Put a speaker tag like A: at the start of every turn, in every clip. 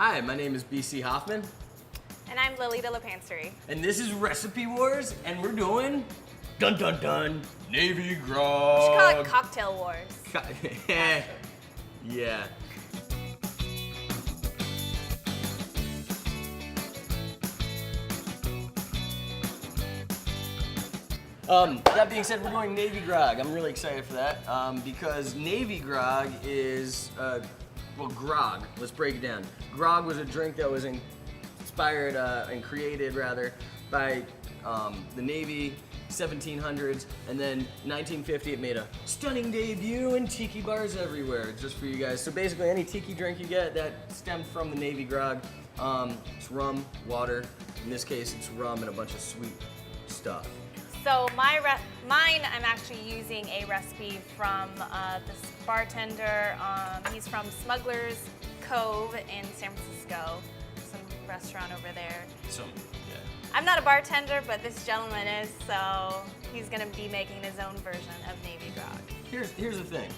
A: Hi, my name is BC Hoffman.
B: And I'm Lily de la Pansery.
A: And this is Recipe Wars, and we're doing, dun dun dun, Navy Grog.
B: We should call it Cocktail Wars.
A: Yeah. That being said, we're going Navy Grog. I'm really excited for that because Navy Grog is, well, grog. Let's break it down. Grog was a drink that was inspired and created, rather, by the Navy, 1700s, and then 1950 it made a stunning debut in tiki bars everywhere, just for you guys. So basically any tiki drink you get that stemmed from the Navy Grog, it's rum, water. In this case it's rum and a bunch of sweet stuff.
B: So mine, I'm actually using a recipe from this bartender. He's from Smuggler's Cove in San Francisco, some restaurant over there. I'm not a bartender, but this gentleman is, so he's gonna be making his own version of Navy Grog.
A: Here's the thing.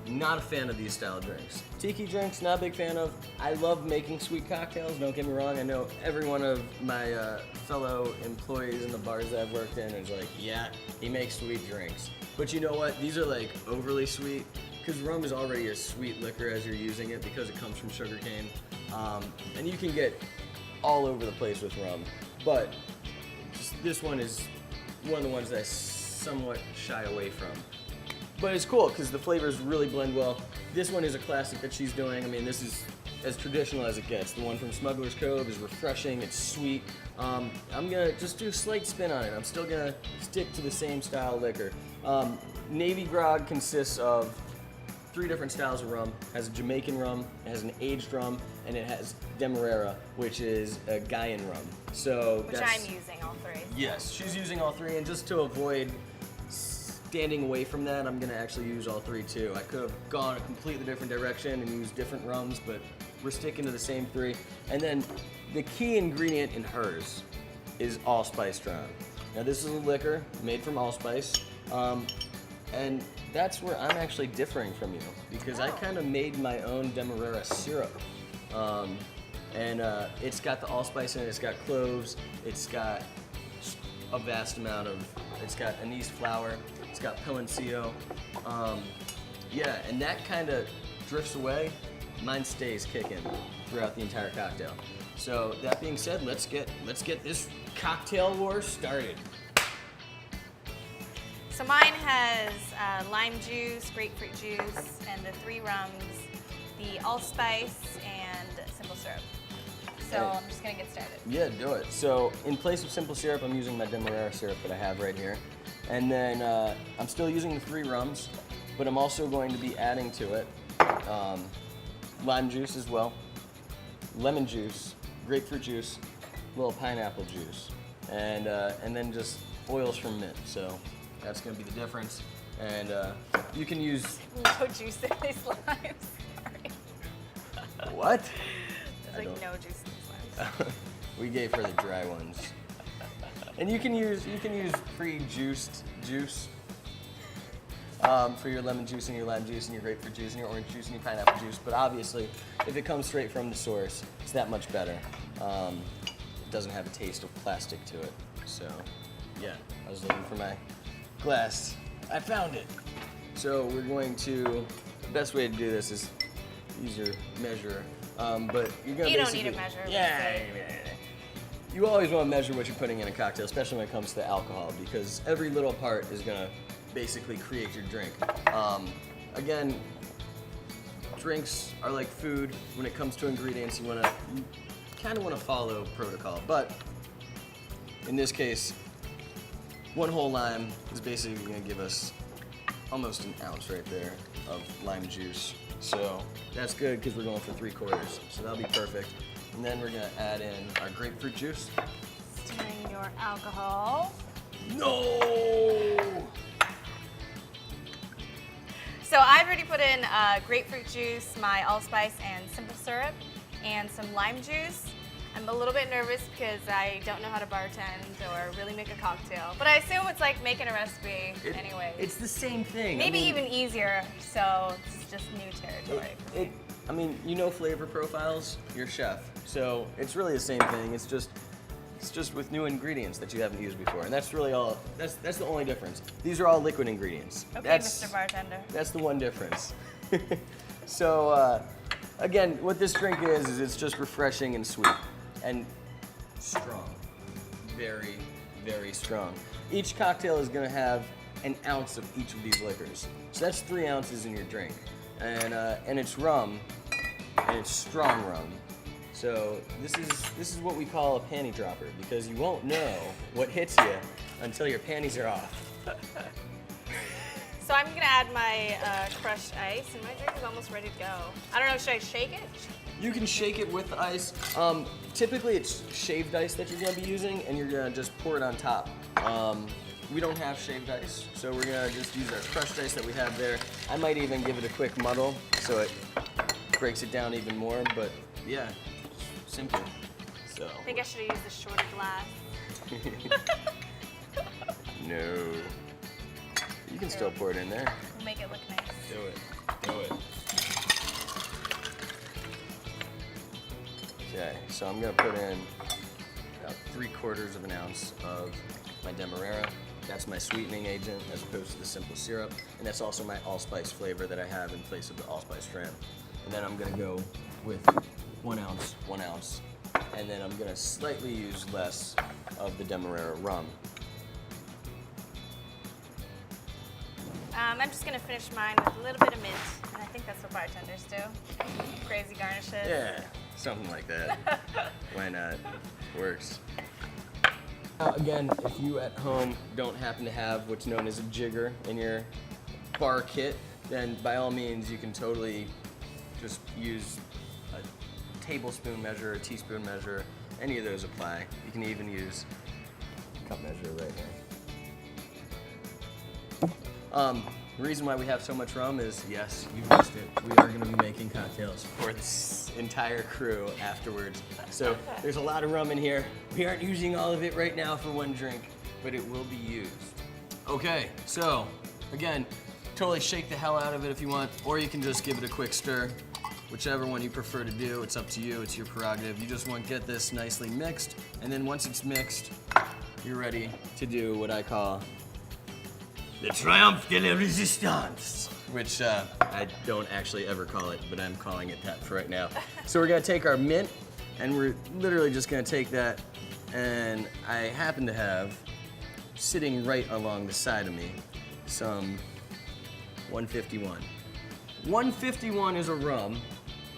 A: Not a fan of these style drinks. Tiki drinks, not a big fan of. I love making sweet cocktails, don't get me wrong. I know every one of my fellow employees in the bars that I've worked in is like, yeah, he makes sweet drinks. But you know what? These are like overly sweet, because rum is already a sweet liquor as you're using it because it comes from sugarcane. And you can get all over the place with rum. But this one is one of the ones that I somewhat shy away from. But it's cool because the flavors really blend well. This one is a classic that she's doing. I mean, this is as traditional as it gets. The one from Smuggler's Cove is refreshing, it's sweet. I'm gonna just do a slight spin on it. I'm still gonna stick to the same style liquor. Navy Grog consists of 3 different styles of rum. It has a Jamaican rum, it has an aged rum, and it has Demerara, which is a Guyana rum. So
B: which I'm using all 3.
A: Yes, she's using all 3, and just to avoid standing away from that, I'm gonna actually use all 3 too. I could have gone a completely different direction and used different rums, but we're sticking to the same 3. And then the key ingredient in hers is allspice rum. Now this is a liquor made from allspice, and that's where I'm actually differing from you, because I kind of made my own Demerara syrup. It's got the allspice in it, it's got cloves, it's got a vast amount of, it's got anise flower, it's got piloncillo. Yeah, and that kind of drifts away. Mine stays kicking throughout the entire cocktail. So that being said, let's get this cocktail war started.
B: So mine has lime juice, grapefruit juice, and the 3 rums, the allspice, and simple syrup. So I'm just gonna get started.
A: Yeah, do it. So in place of simple syrup, I'm using my Demerara syrup that I have right here. And then I'm still using the 3 rums, but I'm also going to be adding to it lime juice as well, lemon juice, grapefruit juice, a little pineapple juice, and then just oils from mint. So that's going to be the difference. And you can use...
B: No juice in these limes, sorry.
A: What?
B: There's like no juice in these limes.
A: We gave her the dry ones. And you can use pre-juiced juice for your lemon juice and your lime juice and your grapefruit juice and your orange juice and your pineapple juice. But obviously, if it comes straight from the source, it's that much better. It doesn't have a taste of plastic to it. So, yeah, I was looking for my glass. I found it. So we're going to, the best way to do this is use your measurer. But you're gonna
B: don't need a measure.
A: Yeah. You always want to measure what you're putting in a cocktail, especially when it comes to alcohol, because every little part is gonna basically create your drink. Again, drinks are like food. When it comes to ingredients, you kind of want to follow protocol. But in this case, 1 whole lime is basically gonna give us almost an ounce right there of lime juice. So that's good because we're going for 3/4. So that'll be perfect. And then we're gonna add in our grapefruit juice.
B: Stirring your alcohol.
A: No!
B: So I've already put in grapefruit juice, my allspice, and simple syrup, and some lime juice. I'm a little bit nervous because I don't know how to bartend or really make a cocktail. But I assume it's like making a recipe anyway.
A: It's the same thing.
B: Maybe even easier, so it's just new territory for me.
A: I mean, you know flavor profiles, you're a chef. So it's really the same thing. It's just with new ingredients that you haven't used before. And that's really all, that's the only difference. These are all liquid ingredients.
B: Okay,
A: That's,
B: Mr. Bartender.
A: That's the one difference. So, again, what this drink is it's just refreshing and sweet. And strong. Very, very strong. Each cocktail is gonna have an ounce of each of these liquors. So that's 3 ounces in your drink. And it's rum, and it's strong rum. So this is what we call a panty dropper, because you won't know what hits you until your panties are off.
B: So I'm gonna add my crushed ice, and my drink is almost ready to go. I don't know, should I shake it?
A: You can shake it with the ice. Typically it's shaved ice that you're gonna be using, and you're gonna just pour it on top. We don't have shaved ice, so we're gonna just use our crushed ice that we have there. I might even give it a quick muddle so it breaks it down even more, but yeah, simple. So.
B: I think I should have used the shorter glass.
A: No. You can still pour it in there.
B: We'll make it look nice.
A: Do it. Do it. Okay, so I'm gonna put in about 3/4 of an ounce of my Demerara. That's my sweetening agent as opposed to the simple syrup. And that's also my allspice flavor that I have in place of the allspice shrimp. And then I'm gonna go with 1 ounce. And then I'm gonna slightly use less of the Demerara rum.
B: I'm just gonna finish mine with a little bit of mint, and I think that's what bartenders do. Crazy garnishes.
A: Yeah, something like that. Why not? Works. Now, again, if you at home don't happen to have what's known as a jigger in your bar kit, then by all means you can totally just use a tablespoon measure, a teaspoon measure, any of those apply. You can even use a cup measure right here. The reason why we have so much rum is, yes, you guessed it, we are going to be making cocktails for this entire crew afterwards. So there's a lot of rum in here. We aren't using all of it right now for one drink, but it will be used. Okay, so again, totally shake the hell out of it if you want, or you can just give it a quick stir. Whichever one you prefer to do, it's up to you, it's your prerogative. You just want to get this nicely mixed, and then once it's mixed, you're ready to do what I call the triomphe de la resistance, which I don't actually ever call it, but I'm calling it that for right now. So we're gonna take our mint, and we're literally just gonna take that, and I happen to have, sitting right along the side of me, some 151. 151 is a rum,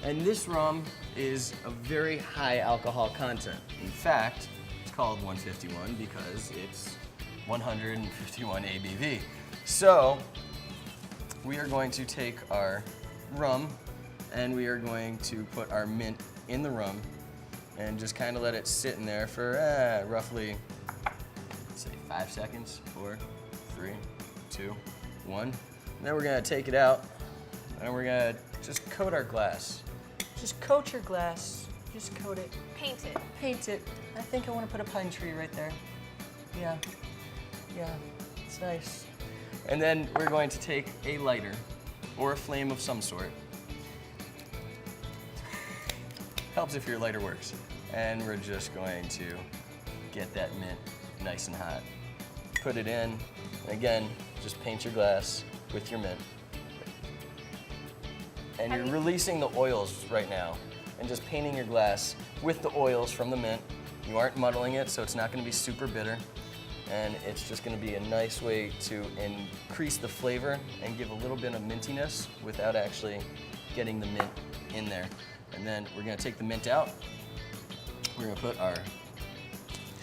A: and this rum is a very high alcohol content. In fact, it's called 151 because it's 151 ABV. So, we are going to take our rum and we are going to put our mint in the rum and just kind of let it sit in there for roughly, let's say 5 seconds. 4, 3, 2, 1. And then we're gonna take it out and we're gonna just coat our glass. Just coat your glass. Just coat it.
B: Paint it.
A: Paint it. I think I want to put a pine tree right there. Yeah. Yeah, it's nice. And then we're going to take a lighter or a flame of some sort. Helps if your lighter works. And we're just going to get that mint nice and hot. Put it in, and again, just paint your glass with your mint. And you're releasing the oils right now and just painting your glass with the oils from the mint. You aren't muddling it, so it's not gonna be super bitter. And it's just gonna be a nice way to increase the flavor and give a little bit of mintiness without actually getting the mint in there. And then we're gonna take the mint out. We're gonna put our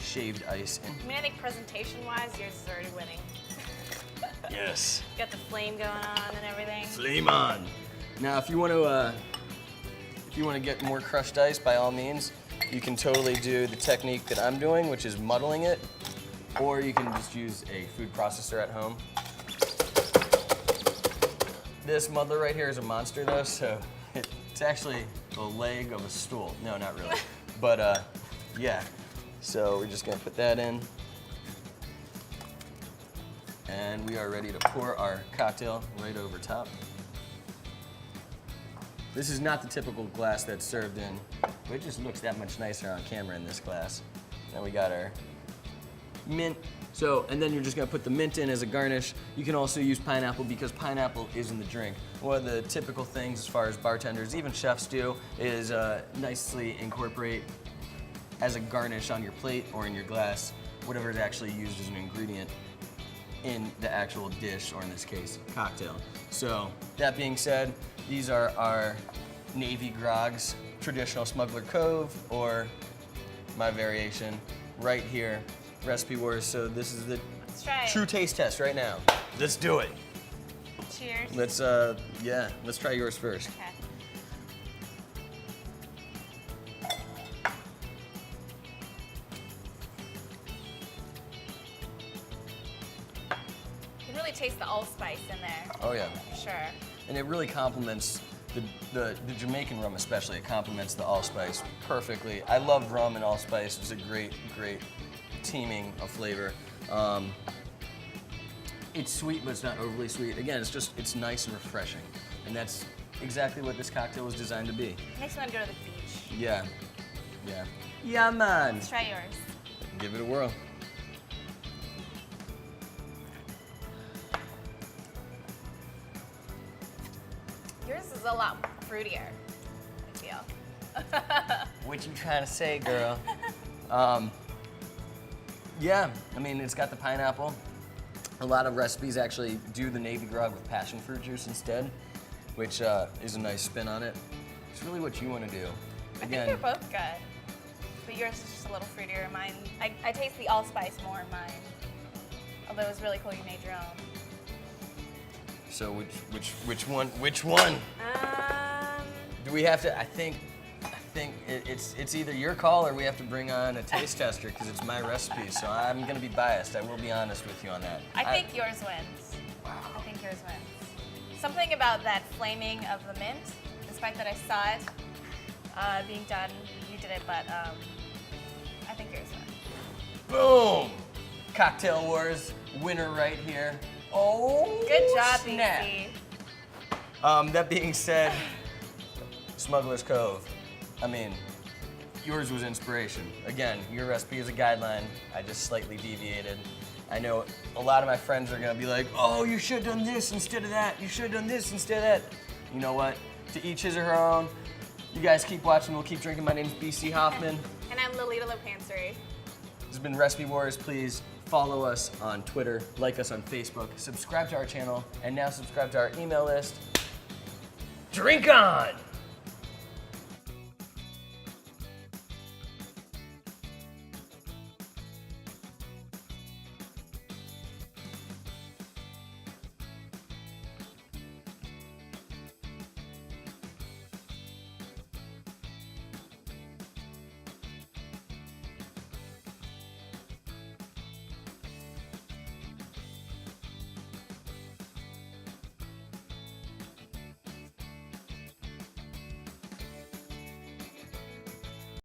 A: shaved ice in.
B: I mean, I think presentation-wise, yours is already winning.
A: Yes.
B: Got the flame going on and everything.
A: Flame on. Now, if you want to get more crushed ice, by all means, you can totally do the technique that I'm doing, which is muddling it, or you can just use a food processor at home. This muddler right here is a monster, though, so it's actually the leg of a stool. No, not really, but yeah. So we're just gonna put that in, and we are ready to pour our cocktail right over top. This is not the typical glass that's served in, but it just looks that much nicer on camera in this glass. Now we got our mint. So, and then you're just gonna put the mint in as a garnish. You can also use pineapple because pineapple is in the drink. One of the typical things as far as bartenders, even chefs do, is nicely incorporate as a garnish on your plate or in your glass, whatever is actually used as an ingredient in the actual dish, or in this case, cocktail. So, that being said, these are our Navy Grogs, traditional Smuggler Cove, or my variation right here. Recipe Wars, so this is the true taste test right now. Let's do it.
B: Cheers.
A: Let's try yours first.
B: Okay. You can really taste the allspice in there.
A: Oh yeah.
B: For sure.
A: And it really complements the Jamaican rum especially. It complements the allspice perfectly. I love rum and allspice. It's a great teaming of flavor. It's sweet, but it's not overly sweet. Again, it's nice and refreshing. And that's exactly what this cocktail was designed to be.
B: Makes me want to go to the beach.
A: Yeah. Yeah, man.
B: Let's try yours.
A: Give it a whirl.
B: Yours is a lot fruitier, I feel.
A: What you trying to say, girl? Yeah, I mean, it's got the pineapple. A lot of recipes actually do the Navy Grog with passion fruit juice instead, which is a nice spin on it. It's really what you want to do.
B: I think they're both good, but yours is just a little fruitier. Mine, I taste the allspice more in mine. Although it was really cool you made your own.
A: So which one? Do we have to? I think it's either your call or we have to bring on a taste tester because it's my recipe. So I'm gonna be biased. I will be honest with you on that.
B: I think yours wins.
A: Wow.
B: I think yours wins. Something about that flaming of the mint, despite that I saw it being done, you did it, but I think yours wins.
A: Boom! Cocktail Wars winner right here. Oh,
B: Good job,
A: snap.
B: BC.
A: That being said, Smuggler's Cove. I mean, yours was inspiration. Again, your recipe is a guideline. I just slightly deviated. I know a lot of my friends are gonna be like, oh, you should have done this instead of that. You should have done this instead of that. You know what? To each his or her own. You guys keep watching, we'll keep drinking. My name's BC Hoffman.
B: And I'm Lolita Lopansary.
A: This has been Recipe Wars. Please follow us on Twitter, like us on Facebook, subscribe to our channel, and now subscribe to our email list. Drink on!